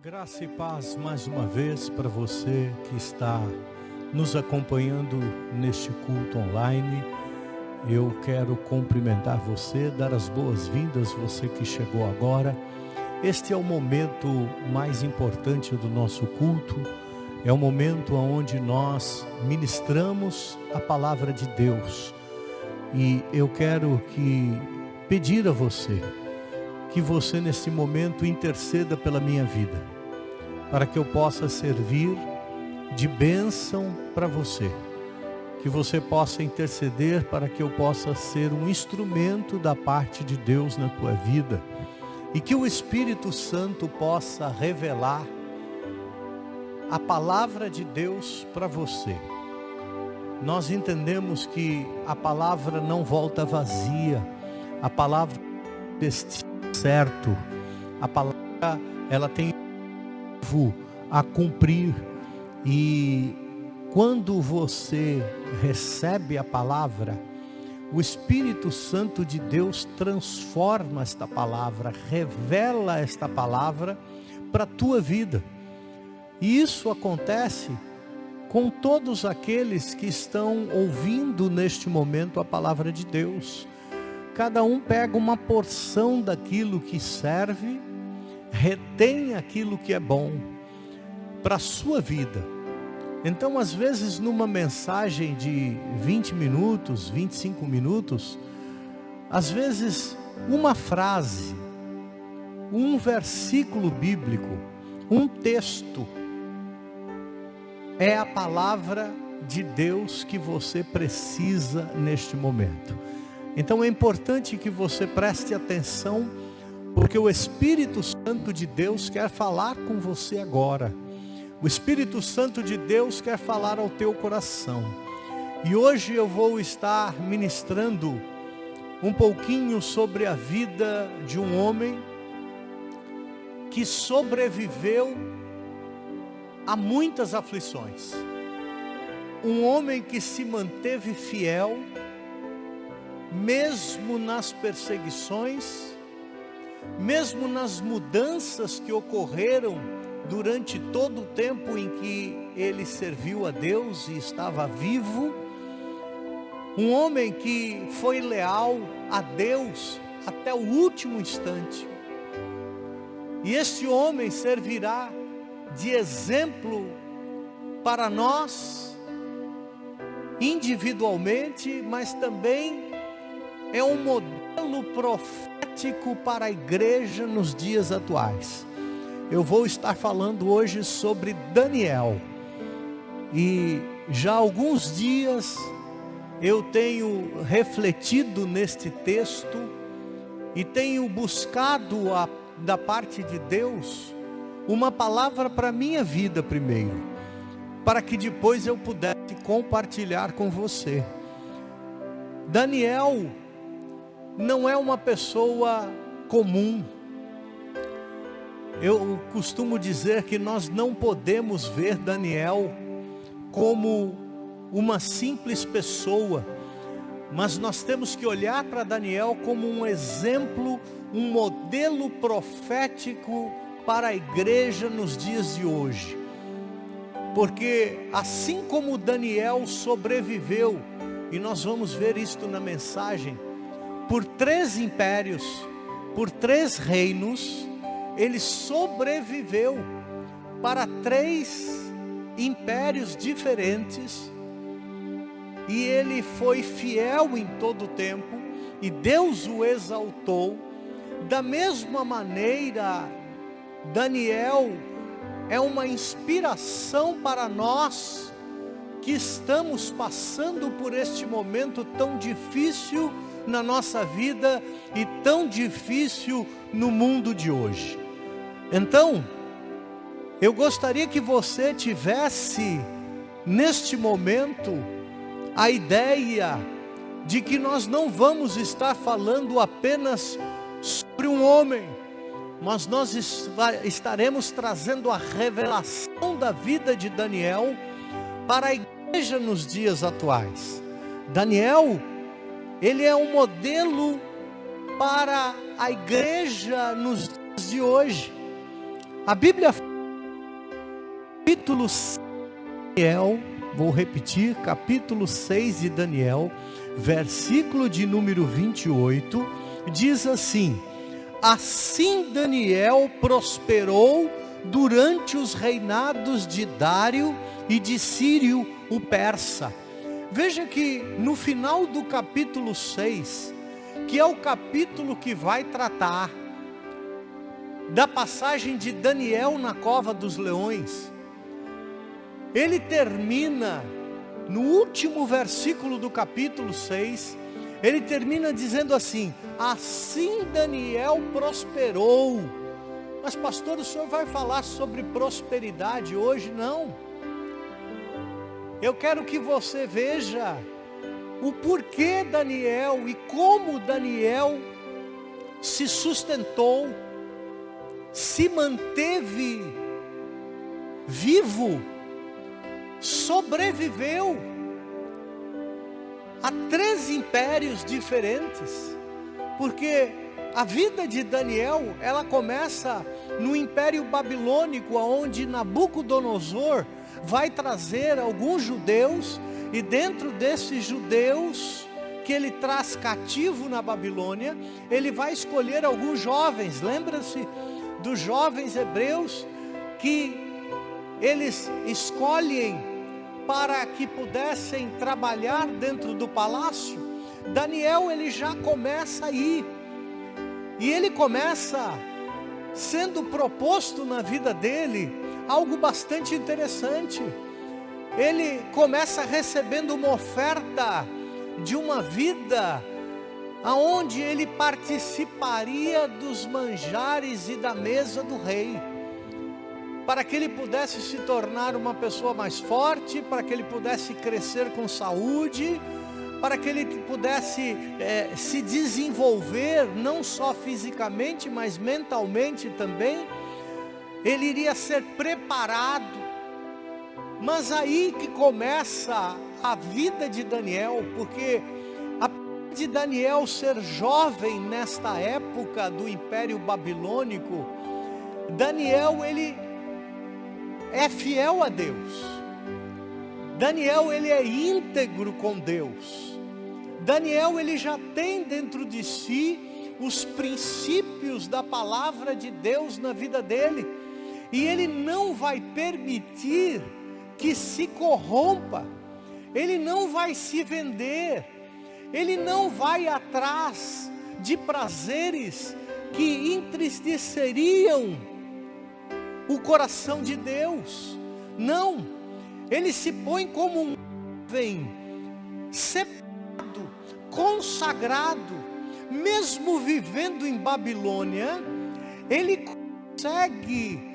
Graça e paz mais uma vez para você que está nos acompanhando neste culto online. Eu quero cumprimentar você, dar as boas-vindas, você que chegou agora. Este é o momento mais importante do nosso culto. É o momento onde nós ministramos a palavra de Deus. E eu quero pedir a você que você nesse momento interceda pela minha vida, para que eu possa servir de bênção para você, que você possa interceder para que eu possa ser um instrumento da parte de Deus na tua vida, e que o Espírito Santo possa revelar a palavra de Deus para você. Nós entendemos que a palavra não volta vazia, a palavra destino certo, a palavra ela tem a cumprir, e quando você recebe a palavra, o Espírito Santo de Deus transforma esta palavra, revela esta palavra para a tua vida. E isso acontece com todos aqueles que estão ouvindo neste momento a palavra de Deus. Cada um pega uma porção daquilo que serve, retém aquilo que é bom para a sua vida. Então, às vezes, numa mensagem de 20 minutos, 25 minutos, às vezes uma frase, um versículo bíblico, um texto, é a palavra de Deus que você precisa neste momento. Então é importante que você preste atenção, porque o Espírito Santo de Deus quer falar com você agora. O Espírito Santo de Deus quer falar ao teu coração. E hoje eu vou estar ministrando um pouquinho sobre a vida de um homem que sobreviveu a muitas aflições. Um homem que se manteve fiel, mesmo nas perseguições, mesmo nas mudanças que ocorreram durante todo o tempo em que ele serviu a Deus e estava vivo. Um homem que foi leal a Deus até o último instante. E este homem servirá de exemplo para nós, individualmente, mas também é um modelo profético para a igreja nos dias atuais. Eu vou estar falando hoje sobre Daniel. E já há alguns dias eu tenho refletido neste texto e tenho buscado da parte de Deus uma palavra para a minha vida primeiro, para que depois eu pudesse compartilhar com você. Daniel não é uma pessoa comum. Eu costumo dizer que nós não podemos ver Daniel como uma simples pessoa, mas nós temos que olhar para Daniel como um exemplo, um modelo profético para a igreja nos dias de hoje. Porque assim como Daniel sobreviveu, e nós vamos ver isto na mensagem, por 3 impérios, por 3 reinos, ele sobreviveu para 3 impérios diferentes, e ele foi fiel em todo o tempo, e Deus o exaltou. Da mesma maneira, Daniel é uma inspiração para nós que estamos passando por este momento tão difícil na nossa vida e tão difícil no mundo de hoje. Então, eu gostaria que você tivesse neste momento a ideia de que nós não vamos estar falando apenas sobre um homem, mas nós estaremos trazendo a revelação da vida de Daniel para a igreja nos dias atuais. Daniel, ele é um modelo para a igreja nos dias de hoje. A Bíblia fala capítulo 6 de Daniel, vou repetir, capítulo 6 de Daniel, versículo de número 28, diz assim: assim Daniel prosperou durante os reinados de Dário e de Círio o persa. Veja que no final do capítulo 6, que é o capítulo que vai tratar da passagem de Daniel na cova dos leões, ele termina, no último versículo do capítulo 6, ele termina dizendo assim: assim Daniel prosperou. Mas pastor, o senhor vai falar sobre prosperidade hoje? Não. Eu quero que você veja o porquê Daniel e como Daniel se sustentou, se manteve vivo, sobreviveu a 3 impérios diferentes. Porque a vida de Daniel, ela começa no Império Babilônico, onde Nabucodonosor vai trazer alguns judeus, e dentro desses judeus que ele traz cativo na Babilônia, ele vai escolher alguns jovens. Lembra-se dos jovens hebreus que eles escolhem para que pudessem trabalhar dentro do palácio? Daniel, ele já começa aí, e ele começa sendo proposto na vida dele algo bastante interessante. Ele começa recebendo uma oferta de uma vida aonde ele participaria dos manjares e da mesa do rei, para que ele pudesse se tornar uma pessoa mais forte, para que ele pudesse crescer com saúde, para que ele pudesse se desenvolver, não só fisicamente, mas mentalmente também. Ele iria ser preparado. Mas aí que começa a vida de Daniel, porque apesar de Daniel ser jovem nesta época do Império Babilônico, Daniel, ele é fiel a Deus. Daniel, ele é íntegro com Deus. Daniel, ele já tem dentro de si os princípios da palavra de Deus na vida dele, e ele não vai permitir que se corrompa, ele não vai se vender, ele não vai atrás de prazeres que entristeceriam o coração de Deus. Não, ele se põe como um jovem separado, consagrado. Mesmo vivendo em Babilônia, ele consegue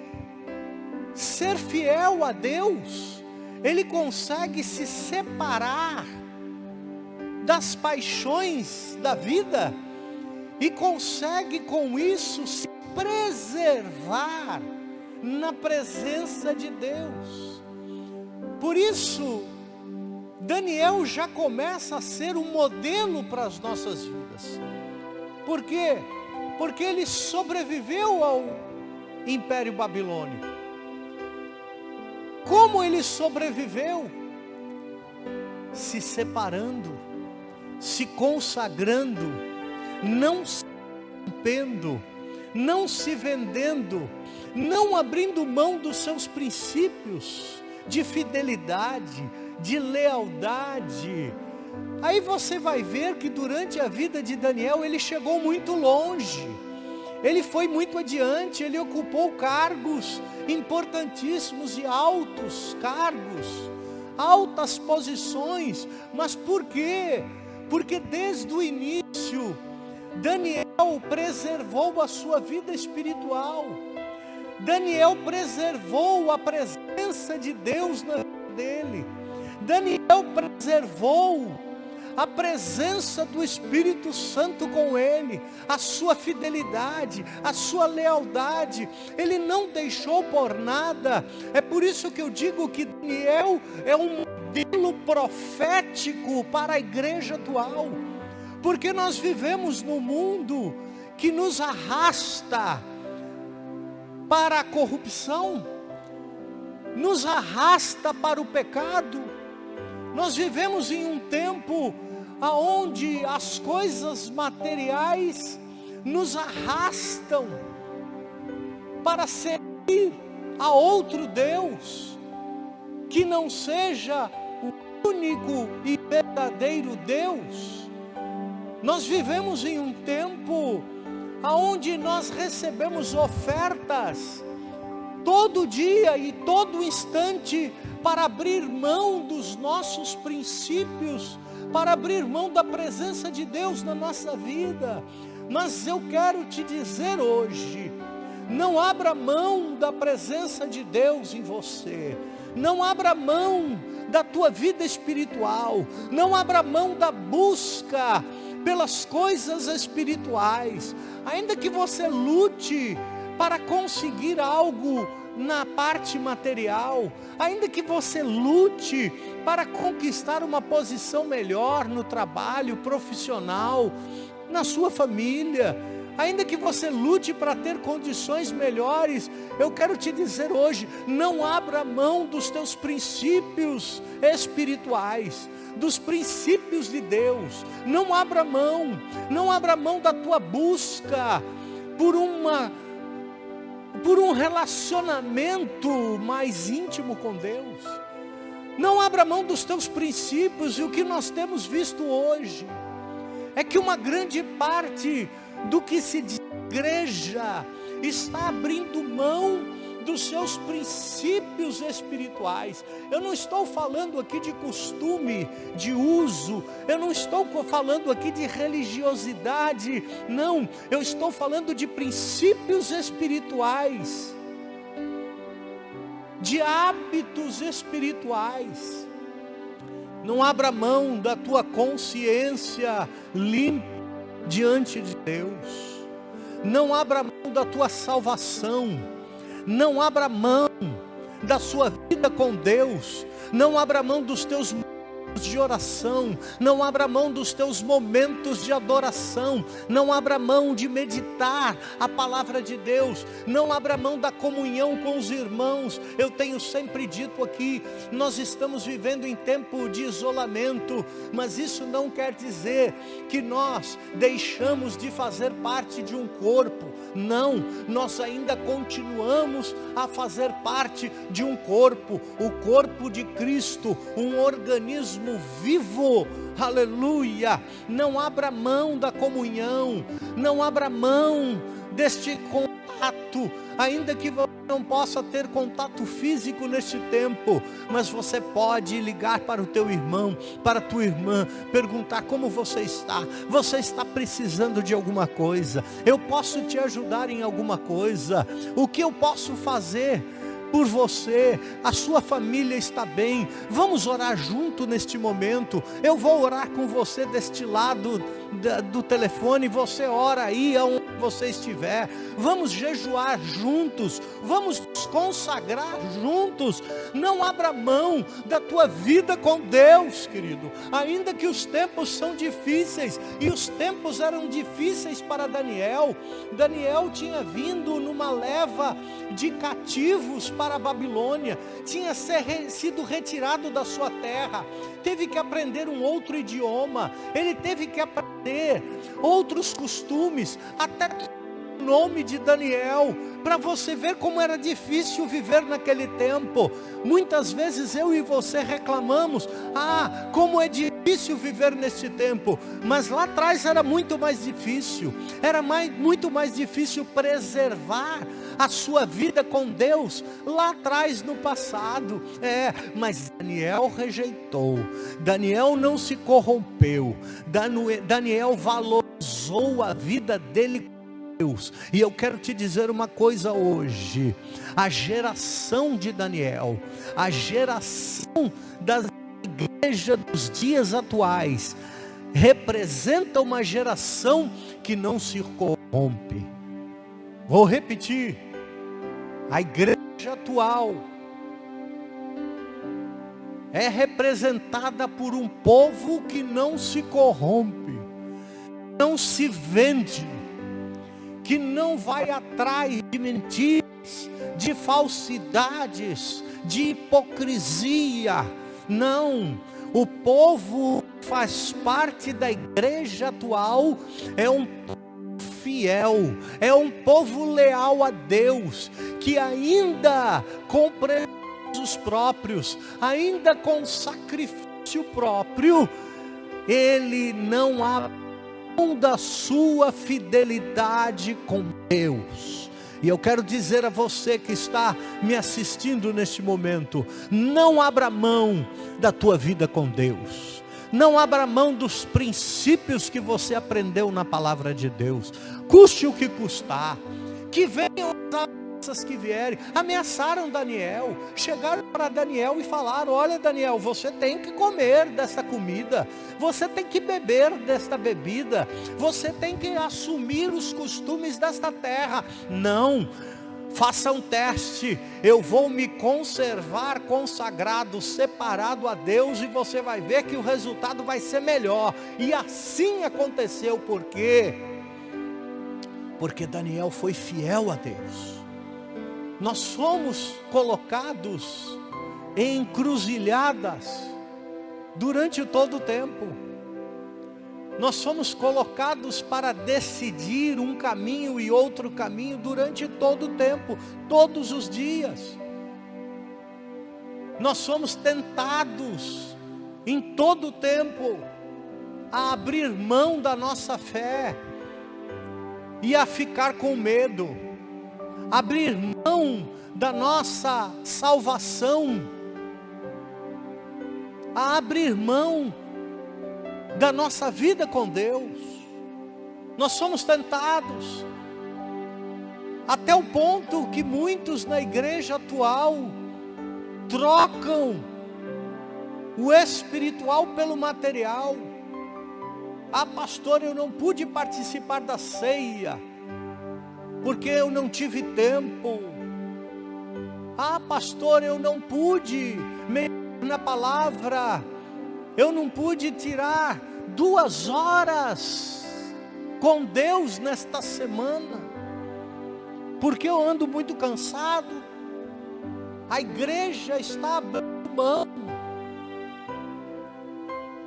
ser fiel a Deus, ele consegue se separar das paixões da vida, e consegue com isso se preservar na presença de Deus. Por isso, Daniel já começa a ser um modelo para as nossas vidas. Por quê? Porque ele sobreviveu ao Império Babilônico. Como ele sobreviveu? Se separando, se consagrando, não se rompendo, não se vendendo, não abrindo mão dos seus princípios de fidelidade, de lealdade. Aí você vai ver que durante a vida de Daniel ele chegou muito longe, ele foi muito adiante, ele ocupou cargos importantíssimos e altos cargos, altas posições. Mas por quê? Porque desde o início Daniel preservou a sua vida espiritual. Daniel preservou a presença de Deus na vida dele. Daniel preservou a presença do Espírito Santo com ele, a sua fidelidade, a sua lealdade. Ele não deixou por nada. É por isso que eu digo que Daniel é um modelo profético para a igreja atual, porque nós vivemos num mundo que nos arrasta para a corrupção. nos arrasta para o pecado. Nós vivemos em um tempo onde as coisas materiais nos arrastam para servir a outro Deus, que não seja o único e verdadeiro Deus. Nós vivemos em um tempo onde nós recebemos ofertas todo dia e todo instante para abrir mão dos nossos princípios, para abrir mão da presença de Deus na nossa vida. Mas eu quero te dizer hoje, não abra mão da presença de Deus em você, não abra mão da tua vida espiritual, não abra mão da busca pelas coisas espirituais, ainda que você lute para conseguir algo na parte material, ainda que você lute para conquistar uma posição melhor no trabalho profissional, na sua família, ainda que você lute para ter condições melhores, eu quero te dizer hoje, não abra mão dos teus princípios espirituais, dos princípios de Deus. Não abra mão da tua busca por um relacionamento mais íntimo com Deus. Não abra mão dos teus princípios. E o que nós temos visto hoje é que uma grande parte do que se diz igreja está abrindo mão dos seus princípios espirituais. Eu não estou falando aqui de costume, de uso, eu não estou falando aqui de religiosidade, não, eu estou falando de princípios espirituais, de hábitos espirituais. Não abra mão da tua consciência limpa diante de Deus. Não abra mão da tua salvação. Não abra mão da sua vida com Deus. Não abra mão dos teus momentos de oração. Não abra mão dos teus momentos de adoração. Não abra mão de meditar a palavra de Deus. Não abra mão da comunhão com os irmãos. Eu tenho sempre dito aqui, nós estamos vivendo em tempo de isolamento, mas isso não quer dizer que nós deixamos de fazer parte de um corpo. Não, nós ainda continuamos a fazer parte de um corpo, o corpo de Cristo, um organismo vivo, aleluia. Não abra mão da comunhão, não abra mão deste contato, ainda que você não possa ter contato físico neste tempo, mas você pode ligar para o teu irmão, para a tua irmã, perguntar como você está precisando de alguma coisa, eu posso te ajudar em alguma coisa, o que eu posso fazer por você, a sua família está bem, vamos orar junto neste momento, eu vou orar com você deste lado do telefone, você ora aí aonde você estiver, vamos jejuar juntos, vamos nos consagrar juntos, não abra mão da tua vida com Deus, querido, ainda que os tempos são difíceis, e os tempos eram difíceis para Daniel. Daniel tinha vindo numa leva de cativos para a Babilônia, tinha sido retirado da sua terra, teve que aprender um outro idioma, ele teve que aprender outros costumes, até o nome de Daniel, para você ver como era difícil viver naquele tempo. Muitas vezes eu e você reclamamos, como é difícil viver nesse tempo, mas lá atrás era muito mais difícil, muito mais difícil preservar a sua vida com Deus, lá atrás no passado, mas Daniel rejeitou, Daniel não se corrompeu, Daniel valorizou a vida dele com Deus. E eu quero te dizer uma coisa hoje, a geração de Daniel, a geração da igreja dos dias atuais, representa uma geração que não se corrompe. Vou repetir, a igreja atual é representada por um povo que não se corrompe, não se vende, que não vai atrás de mentiras, de falsidades, de hipocrisia. Não, o povo que faz parte da igreja atual é um fiel, é um povo leal a Deus, que ainda com preços próprios, ainda com sacrifício próprio, ele não abre mão da sua fidelidade com Deus. E eu quero dizer a você que está me assistindo neste momento, não abra mão da tua vida com Deus. Não abra mão dos princípios que você aprendeu na palavra de Deus. Custe o que custar. Que venham as ameaças que vierem. Ameaçaram Daniel. Chegaram para Daniel e falaram: olha, Daniel, você tem que comer desta comida. Você tem que beber desta bebida. Você tem que assumir os costumes desta terra. Não. Faça um teste, eu vou me conservar consagrado, separado a Deus, e você vai ver que o resultado vai ser melhor. E assim aconteceu, por quê? Porque Daniel foi fiel a Deus. Nós somos colocados em encruzilhadas durante todo o tempo. Nós somos colocados para decidir um caminho e outro caminho durante todo o tempo, todos os dias. Nós somos tentados em todo o tempo a abrir mão da nossa fé e a ficar com medo, abrir mão da nossa salvação, a abrir mão da nossa vida com Deus. Nós somos tentados, até o ponto que muitos na igreja atual trocam o espiritual pelo material. Ah, pastor, eu não pude participar da ceia, porque eu não tive tempo. Ah, pastor, eu não pude meditar na palavra, eu não pude tirar 2 horas com Deus nesta semana, porque eu ando muito cansado. A igreja está abrindo mão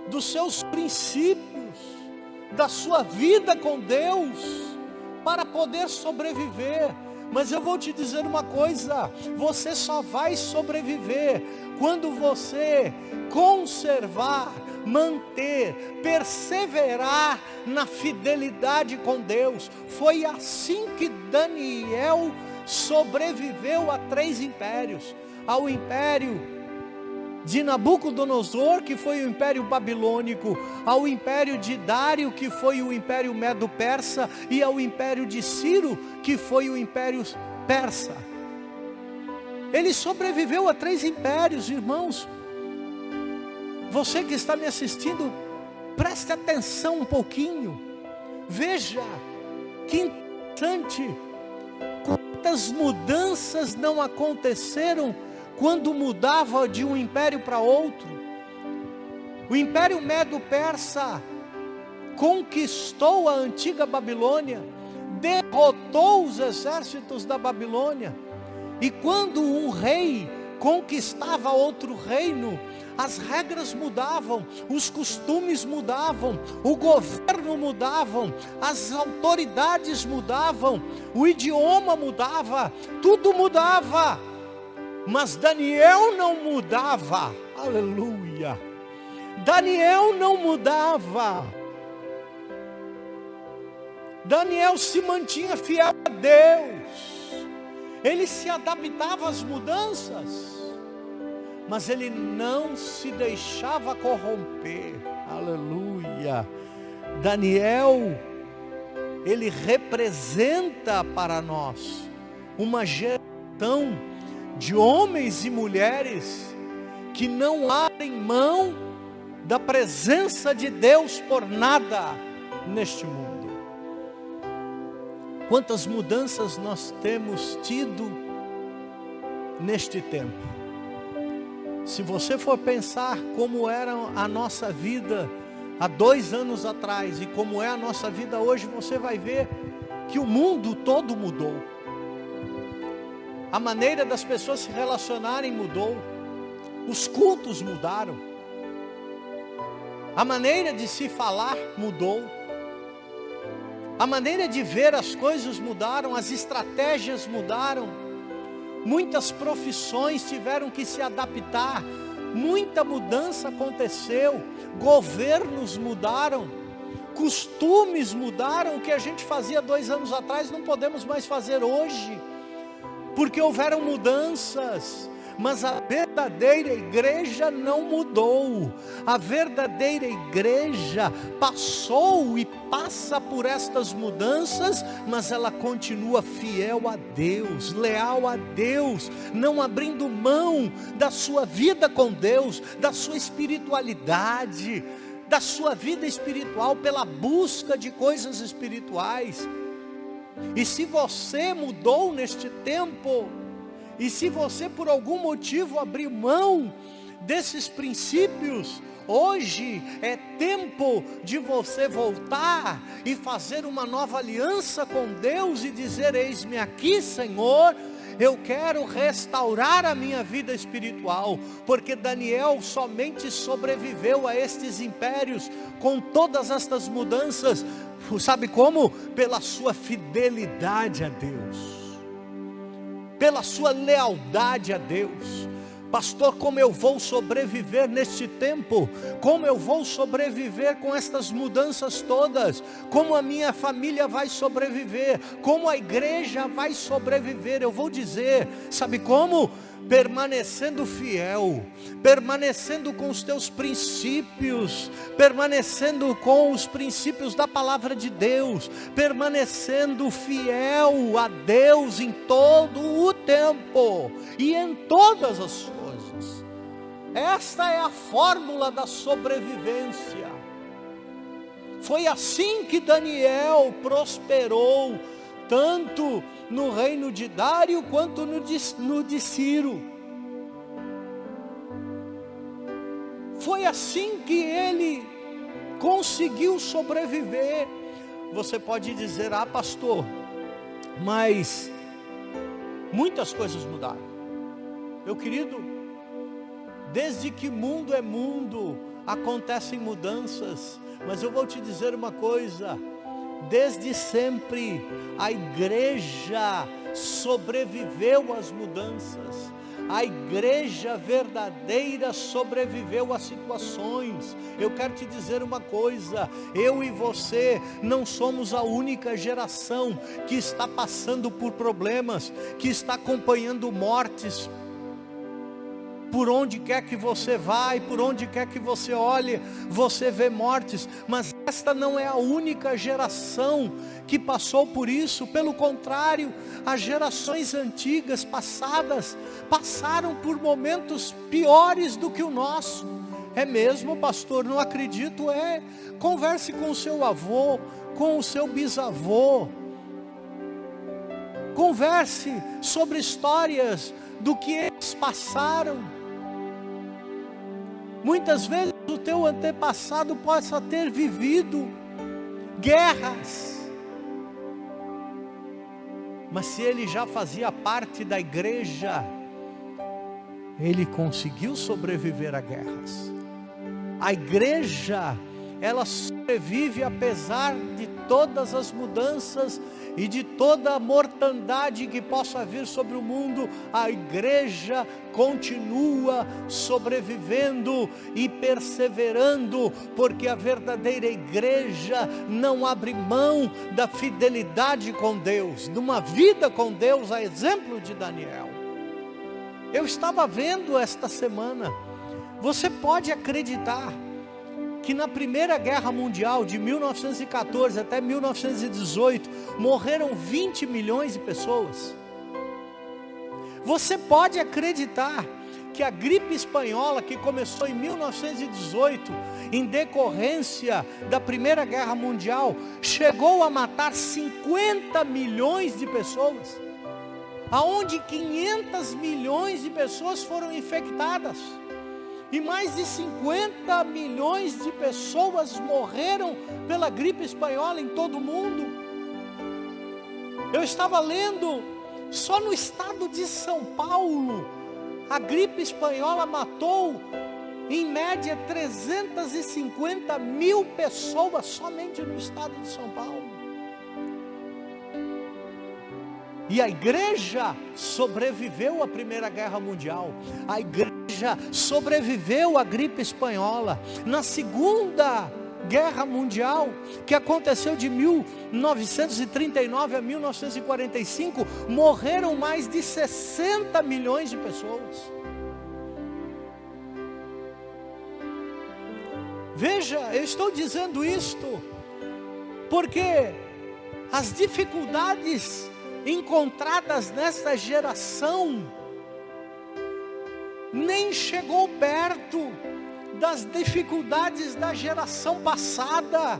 dos seus princípios, da sua vida com Deus, para poder sobreviver. Mas eu vou te dizer uma coisa: você só vai sobreviver quando você conservar, manter, perseverar na fidelidade com Deus. Foi assim que Daniel sobreviveu a 3 impérios: ao império de Nabucodonosor, que foi o império babilônico, ao império de Dário, que foi o império medo-persa, e ao império de Ciro, que foi o império persa. Ele sobreviveu a 3 impérios, irmãos. Você que está me assistindo, preste atenção um pouquinho. Veja que interessante, quantas mudanças não aconteceram quando mudava de um império para outro. O império medo-persa conquistou a antiga Babilônia, derrotou os exércitos da Babilônia. E quando um rei conquistava outro reino, as regras mudavam, os costumes mudavam, o governo mudavam, as autoridades mudavam, o idioma mudava, tudo mudava. Mas Daniel não mudava, aleluia. Daniel não mudava. Daniel se mantinha fiel a Deus. Ele se adaptava às mudanças, mas ele não se deixava corromper, aleluia. Daniel, ele representa para nós uma geração de homens e mulheres que não abrem mão da presença de Deus por nada neste mundo. Quantas mudanças nós temos tido neste tempo. Se você for pensar como era a nossa vida há 2 anos atrás e como é a nossa vida hoje, você vai ver que o mundo todo mudou. A maneira das pessoas se relacionarem mudou. Os cultos mudaram. A maneira de se falar mudou. A maneira de ver as coisas mudaram, as estratégias mudaram. Muitas profissões tiveram que se adaptar. Muita mudança aconteceu. Governos mudaram. Costumes mudaram. O que a gente fazia 2 anos atrás não podemos mais fazer hoje. Porque houveram mudanças. Mas a verdadeira igreja não mudou. A verdadeira igreja passou e passa por estas mudanças, mas ela continua fiel a Deus, leal a Deus, não abrindo mão da sua vida com Deus, da sua espiritualidade, da sua vida espiritual pela busca de coisas espirituais. E se você mudou neste tempo, e se você por algum motivo abriu mão desses princípios, hoje é tempo de você voltar e fazer uma nova aliança com Deus e dizer: eis-me aqui, Senhor, eu quero restaurar a minha vida espiritual, porque Daniel somente sobreviveu a estes impérios, com todas estas mudanças, sabe como? Pela sua fidelidade a Deus, pela sua lealdade a Deus. Pastor, como eu vou sobreviver neste tempo? Como eu vou sobreviver com estas mudanças todas? Como a minha família vai sobreviver? Como a igreja vai sobreviver? Eu vou dizer, sabe como? Permanecendo fiel, permanecendo com os teus princípios, permanecendo com os princípios da palavra de Deus, permanecendo fiel a Deus em todo o tempo e em todas as coisas. Esta é a fórmula da sobrevivência. Foi assim que Daniel prosperou, tanto no reino de Dário quanto no de Ciro. Foi assim que ele conseguiu sobreviver. Você pode dizer: ah, pastor, mas muitas coisas mudaram. Meu querido, desde que mundo é mundo, acontecem mudanças. Mas eu vou te dizer uma coisa: desde sempre a igreja sobreviveu às mudanças. A igreja verdadeira sobreviveu às situações. Eu quero te dizer uma coisa: eu e você não somos a única geração que está passando por problemas, que está acompanhando mortes. Por onde quer que você vai, por onde quer que você olhe, você vê mortes. Mas esta não é a única geração que passou por isso. Pelo contrário, as gerações antigas, passadas, passaram por momentos piores do que o nosso. É mesmo, pastor? Não acredito. Converse com o seu avô, com o seu bisavô. Converse sobre histórias do que eles passaram. Muitas vezes o teu antepassado possa ter vivido guerras, mas se ele já fazia parte da igreja, ele conseguiu sobreviver a guerras. A igreja, ela sobrevive apesar de todas as mudanças e de toda a mortandade que possa vir sobre o mundo. A igreja continua sobrevivendo e perseverando, porque a verdadeira igreja não abre mão da fidelidade com Deus, de uma vida com Deus, a exemplo de Daniel. Eu estava vendo esta semana, você pode acreditar que na Primeira Guerra Mundial, de 1914 até 1918, morreram 20 milhões de pessoas? Você pode acreditar que a gripe espanhola, que começou em 1918, em decorrência da Primeira Guerra Mundial, chegou a matar 50 milhões de pessoas? Aonde 500 milhões de pessoas foram infectadas? E mais de 50 milhões de pessoas morreram pela gripe espanhola em todo o mundo. Eu estava lendo Só no estado de São Paulo, a gripe espanhola matou, em média, 350 mil pessoas, somente no estado de São Paulo. E a igreja sobreviveu à Primeira Guerra Mundial. A igreja sobreviveu à gripe espanhola. Na Segunda Guerra Mundial, que aconteceu de 1939 a 1945, morreram mais de 60 milhões de pessoas. Veja, eu estou dizendo isto porque as dificuldades encontradas nessa geração nem chegou perto das dificuldades da geração passada,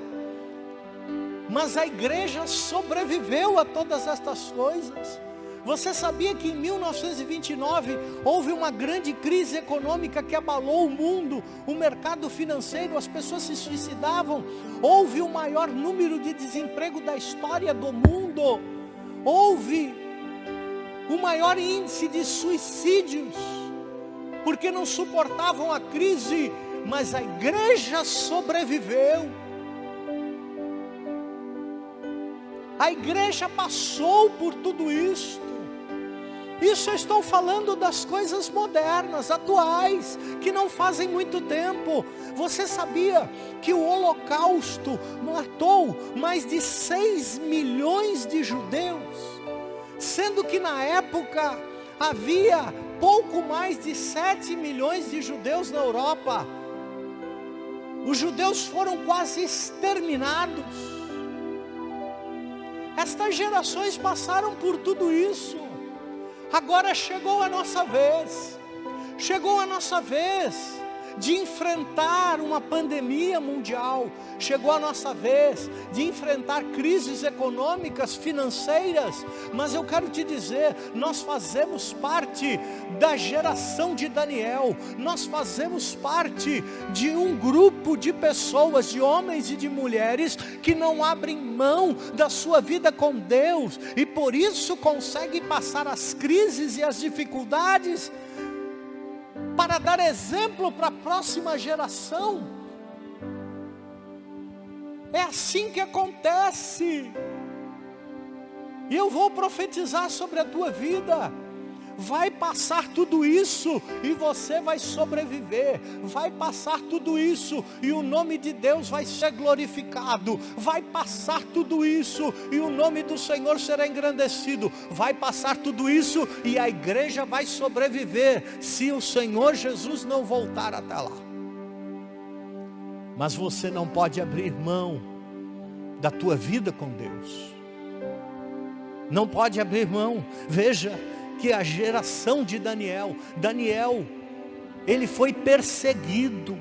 mas a igreja sobreviveu a todas estas coisas. Você sabia que em 1929 houve uma grande crise econômica que abalou o mundo, o mercado financeiro, as pessoas se suicidavam, houve o maior número de desemprego da história do mundo, houve o maior índice de suicídios, porque não suportavam a crise, mas a igreja sobreviveu. A igreja passou por tudo isso. Isso eu estou falando das coisas modernas, atuais, que não fazem muito tempo. Você sabia que o Holocausto matou mais de 6 milhões de judeus? Sendo que na época havia pouco mais de 7 milhões de judeus na Europa. Os judeus foram quase exterminados. Estas gerações passaram por tudo isso. Agora chegou a nossa vez. Chegou a nossa vez de enfrentar uma pandemia mundial. Chegou a nossa vez de enfrentar crises econômicas, financeiras. Mas eu quero te dizer, nós fazemos parte da geração de Daniel. Nós fazemos parte de um grupo de pessoas, de homens e de mulheres, que não abrem mão da sua vida com Deus. E por isso conseguem passar as crises e as dificuldades, para dar exemplo para a próxima geração. É assim que acontece. E eu vou profetizar sobre a tua vida. Vai passar tudo isso e você vai sobreviver. Vai passar tudo isso e o nome de Deus vai ser glorificado. Vai passar tudo isso e o nome do Senhor será engrandecido. Vai passar tudo isso e a igreja vai sobreviver, se o Senhor Jesus não voltar até lá. Mas você não pode abrir mão da tua vida com Deus. Não pode abrir mão. Veja que a geração de Daniel, ele foi perseguido.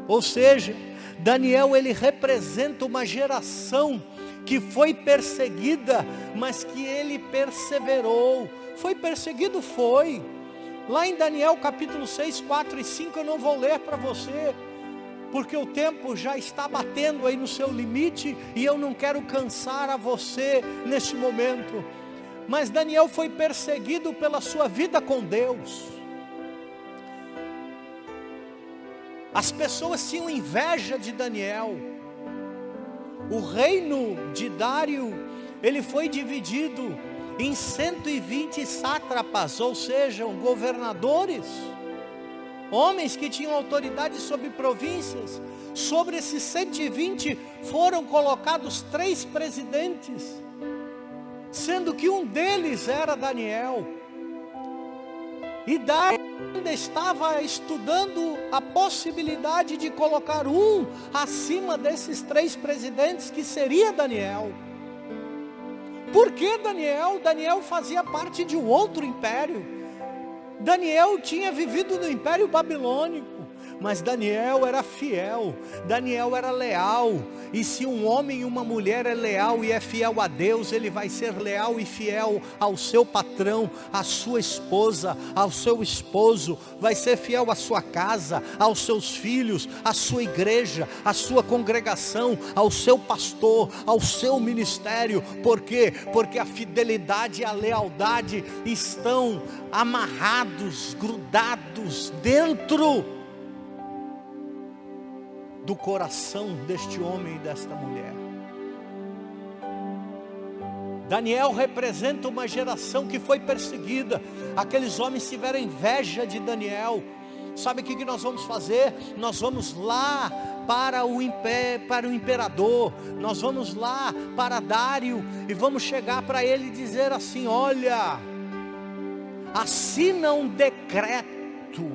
Ou seja, Daniel, ele representa uma geração que foi perseguida, mas que ele perseverou. Foi perseguido? Foi. Lá em Daniel capítulo 6, 4 e 5, eu não vou ler para você, porque o tempo já está batendo aí no seu limite, e eu não quero cansar a você nesse momento. Mas Daniel foi perseguido pela sua vida com Deus. As pessoas tinham inveja de Daniel. O reino de Dário, ele foi dividido em 120 sátrapas, ou seja, governadores, homens que tinham autoridade sobre províncias. Sobre esses 120 foram colocados 3 presidentes, sendo que um deles era Daniel. E Dário ainda estava estudando a possibilidade de colocar um acima desses 3 presidentes, que seria Daniel. Por que Daniel? Daniel fazia parte de um outro império. Daniel tinha vivido no Império Babilônico. Mas Daniel era fiel, Daniel era leal. E se um homem e uma mulher é leal e é fiel a Deus, ele vai ser leal e fiel ao seu patrão, à sua esposa, ao seu esposo, vai ser fiel à sua casa, aos seus filhos, à sua igreja, à sua congregação, ao seu pastor, ao seu ministério. Por quê? Porque a fidelidade e a lealdade estão amarrados, grudados dentro do coração deste homem e desta mulher. Daniel representa uma geração que foi perseguida. Aqueles homens tiveram inveja de Daniel. Sabe o que nós vamos fazer? Nós vamos lá para o imperador, nós vamos lá para Dário e vamos chegar para ele e dizer assim: olha, assina um decreto,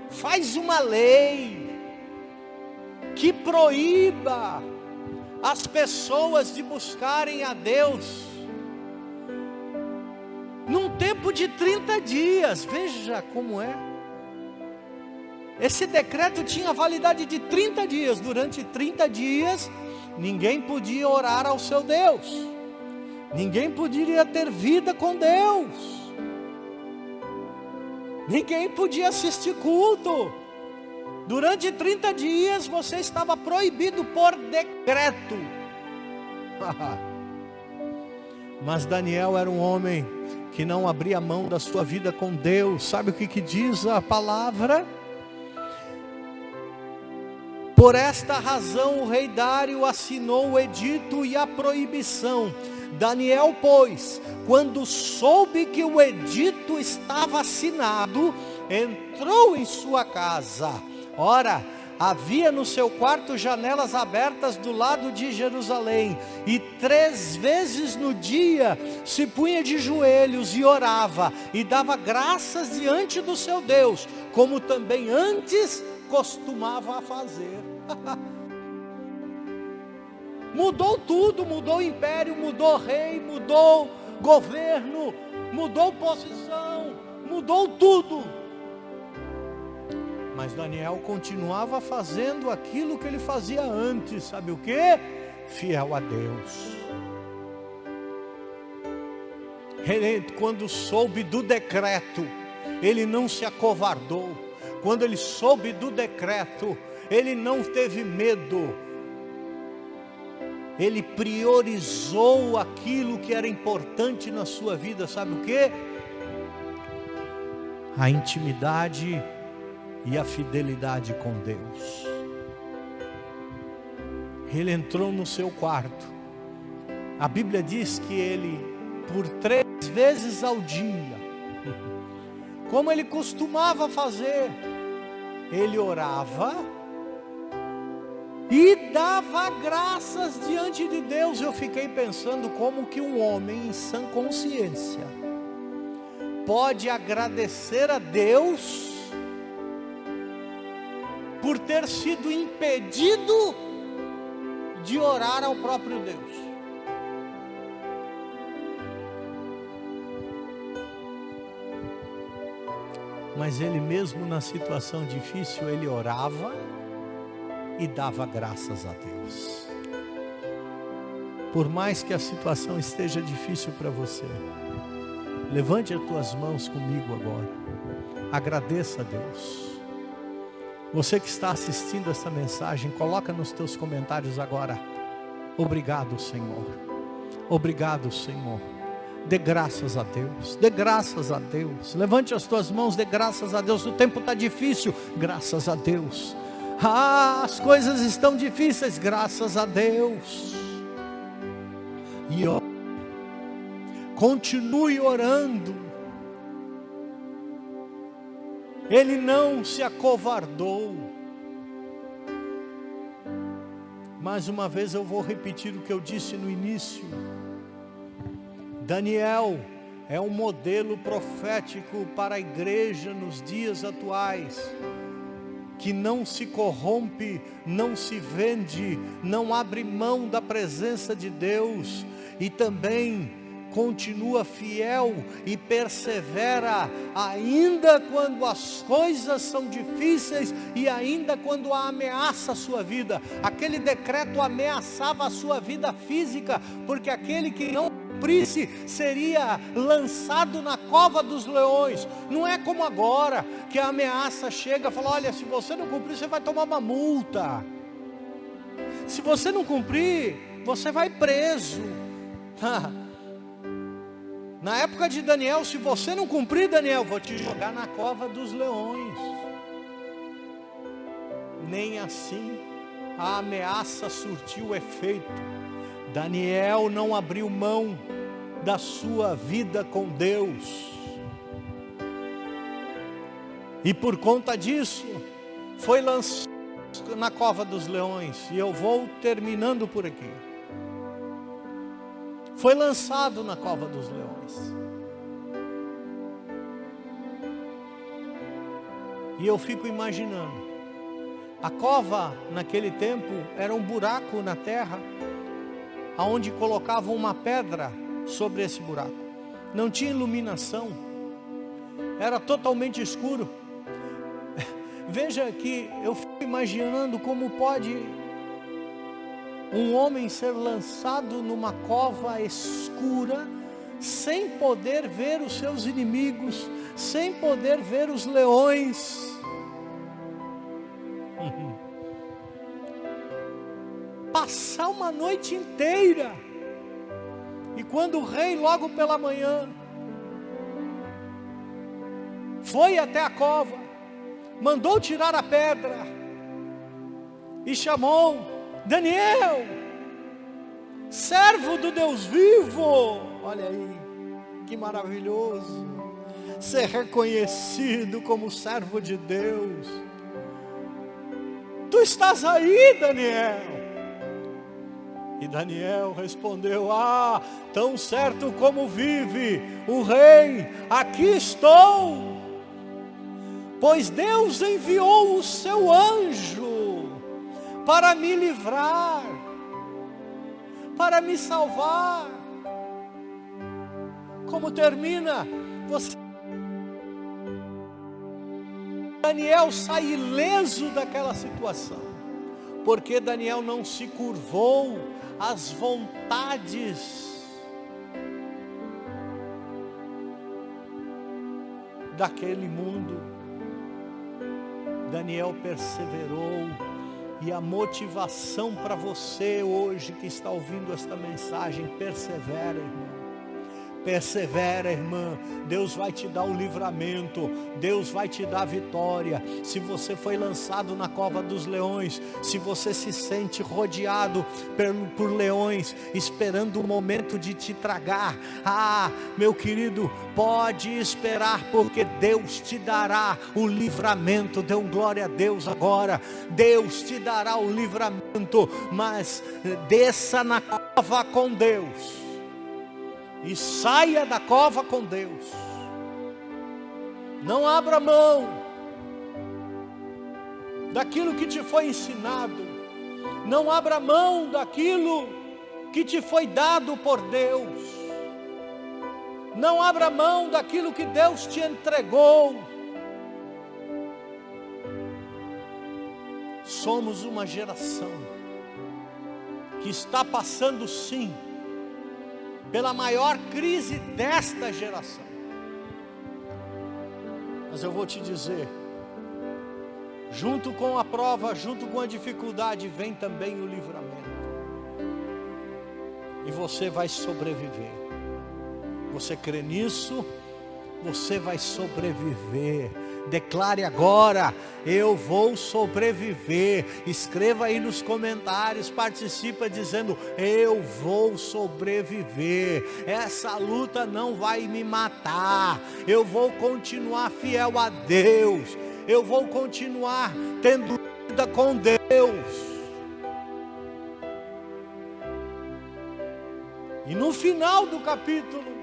faz uma lei que proíba as pessoas de buscarem a Deus num tempo de 30 dias. Veja como é. Esse decreto tinha validade de 30 dias. Durante 30 dias, ninguém podia orar ao seu Deus. Ninguém poderia ter vida com Deus. Ninguém podia assistir culto. Durante 30 dias você estava proibido por decreto. Mas Daniel era um homem que não abria mão da sua vida com Deus. Sabe o que diz a palavra? Por esta razão o rei Dário assinou o edito e a proibição. Daniel, pois, quando soube que o edito estava assinado, entrou em sua casa. Ora, havia no seu quarto janelas abertas do lado de Jerusalém, e 3 vezes no dia se punha de joelhos e orava, e dava graças diante do seu Deus, como também antes costumava fazer. Mudou tudo, mudou o império, mudou o rei, mudou governo, mudou posição, mudou tudo. Mas Daniel continuava fazendo aquilo que ele fazia antes. Sabe o que? Fiel a Deus. Ele, quando soube do decreto, ele não se acovardou. Quando ele soube do decreto, ele não teve medo. Ele priorizou aquilo que era importante na sua vida. Sabe o que? A intimidade e a fidelidade com Deus. Ele entrou no seu quarto. A Bíblia diz que ele, por 3 vezes ao dia, como ele costumava fazer, ele orava e dava graças diante de Deus. Eu fiquei pensando como que um homem em sã consciência pode agradecer a Deus por ter sido impedido de orar ao próprio Deus. Mas ele mesmo na situação difícil, ele orava e dava graças a Deus. Por mais que a situação esteja difícil para você, levante as tuas mãos comigo agora. Agradeça a Deus. Você que está assistindo essa mensagem, coloca nos teus comentários agora: obrigado, Senhor. Obrigado, Senhor. Dê graças a Deus. Dê graças a Deus. Levante as tuas mãos, dê graças a Deus. O tempo está difícil, graças a Deus. As coisas estão difíceis, graças a Deus. E continue orando. Ele não se acovardou. Mais uma vez eu vou repetir o que eu disse no início. Daniel é um modelo profético para a igreja nos dias atuais, que não se corrompe, não se vende, não abre mão da presença de Deus, e também continua fiel e persevera, ainda quando as coisas são difíceis e ainda quando ameaça a sua vida. Aquele decreto ameaçava a sua vida física, porque aquele que não cumprisse seria lançado na cova dos leões. Não é como agora, que a ameaça chega e fala: olha, se você não cumprir, você vai tomar uma multa. Se você não cumprir, você vai preso. Na época de Daniel, se você não cumprir, Daniel, vou te jogar na cova dos leões. Nem assim a ameaça surtiu efeito. Daniel não abriu mão da sua vida com Deus. E por conta disso, foi lançado na cova dos leões. E eu vou terminando por aqui. Foi lançado na cova dos leões. E eu fico imaginando, a cova naquele tempo era um buraco na terra, aonde colocavam uma pedra sobre esse buraco. Não tinha iluminação, era totalmente escuro. Veja que eu fico imaginando como pode um homem ser lançado numa cova escura, sem poder ver os seus inimigos, sem poder ver os leões. Passar uma noite inteira. E quando o rei, logo pela manhã, foi até a cova, mandou tirar a pedra e chamou: Daniel, servo do Deus vivo. Olha aí, que maravilhoso ser reconhecido como servo de Deus. Tu estás aí, Daniel? E Daniel respondeu: ah, tão certo como vive o rei, aqui estou. Pois Deus enviou o seu anjo para me livrar, para me salvar. Como termina? Daniel sai ileso daquela situação, porque Daniel não se curvou às vontades daquele mundo. Daniel perseverou. E a motivação para você hoje que está ouvindo esta mensagem: persevera, irmão. Persevera, irmã. Deus vai te dar o livramento. Deus vai te dar a vitória. Se você foi lançado na cova dos leões, se você se sente rodeado por leões, esperando o momento de te tragar, ah, meu querido, pode esperar, porque Deus te dará o livramento. Dê um glória a Deus agora. Deus te dará o livramento, mas desça na cova com Deus. E saia da cova com Deus. Não abra mão daquilo que te foi ensinado. Não abra mão daquilo que te foi dado por Deus. Não abra mão daquilo que Deus te entregou. Somos uma geração que está passando, sim, pela maior crise desta geração. Mas eu vou te dizer, junto com a prova, junto com a dificuldade, vem também o livramento. E você vai sobreviver. Você crê nisso? Você vai sobreviver. Declare agora: eu vou sobreviver. Escreva aí nos comentários, participa dizendo: eu vou sobreviver. Essa luta não vai me matar. Eu vou continuar fiel a Deus. Eu vou continuar tendo vida com Deus. E no final do capítulo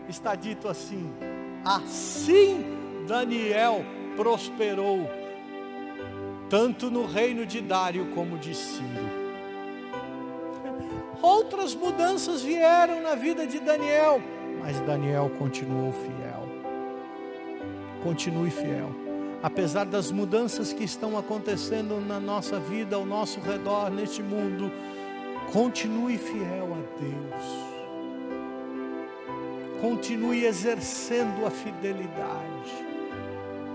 está dito assim: assim Daniel prosperou, tanto no reino de Dário como de Ciro. Outras mudanças vieram na vida de Daniel, mas Daniel continuou fiel. Continue fiel. Apesar das mudanças que estão acontecendo na nossa vida, ao nosso redor, neste mundo, continue fiel a Deus. Continue exercendo a fidelidade,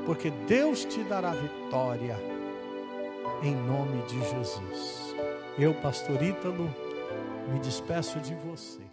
porque Deus te dará vitória, em nome de Jesus. Eu, pastor Ítalo, me despeço de você.